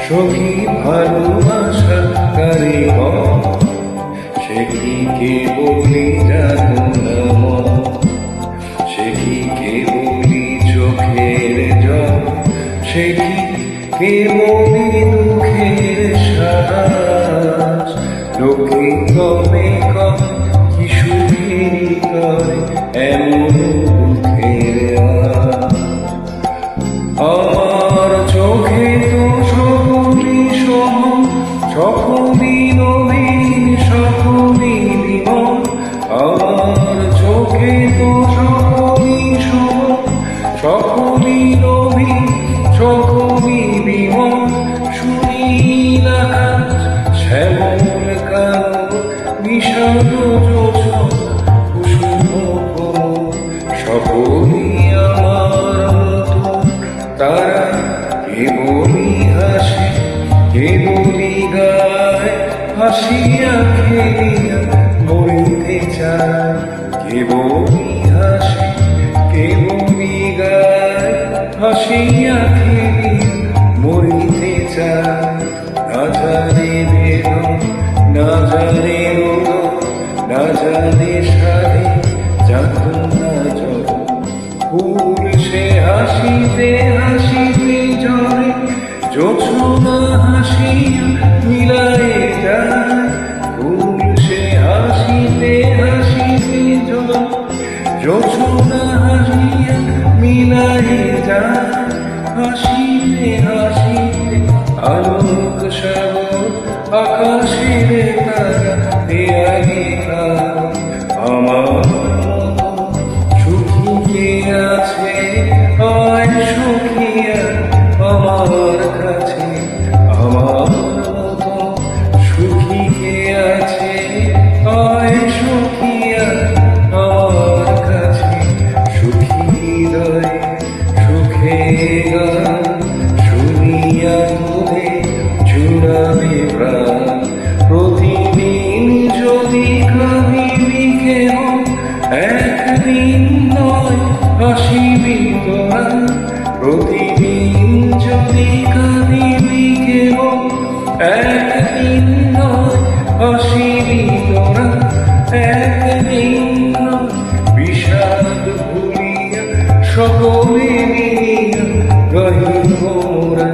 সখী ভালোবাসা কারে সে কি কেবলি জানো না, সে কি কেবলি চোখের জল, সে কি কেবলি দুঃখের শ্বাস। লোকে কবে কবে কি সুখেরই করে এমন দুঃখের আমার চোখে তো সকলি সহ, সকলি নবীন, সকলি বিমল। আমার চোখে তো সকলি সহ, সকলি নবীন, সকলি বিমল। সুনীল আকাশ, শ্যামল কালো, বিষাদ যোছনা, কুসুম কোমল। সকলি আমার মতো তারা, কেবলি হাসে, কেবলি গায়, হাসিয়া খেলিয়া মরিতে চায়। কেবলি হাসে, কেবলি গায়, হাসিয়া খেলিয়া মরিতে চায়। না জানে বেদন, না জানে রোদন, না জানে সাধে যাতনা যত। ফুল সে হাসিতে হাসিতে ঝরে, জোছনা হাসিয়া মিলায়ে যায়। ফুল সে হাসিতে হাসিতে ঝরে, জোছনা হাসিয়া মিলায়ে যায়। হাসিতে হাসিতে আলোক সাগর, আকাশের তারা দেয়া গীতা। আমার সুখী আছে আয় সখিয়া আমার কাছে, আমার মতো সুখী কে আছে আয় সখিয়া আমার কাছে। সুখী হৃদয় সুখে গান শুনিয়া তোলে জুড়াবে প্রাণ। প্রতিদিন যদি কাঁদিবি কেহ, একদিন নয় হাসিবি তোরা। প্রতিদিন যদি কাঁদিবি কেহ, একদিন নয় হাসিবি তোরা। একদিন নয় বিষাদ ভুলিয়া সকলে মিলিয়া গাহিব মোরা।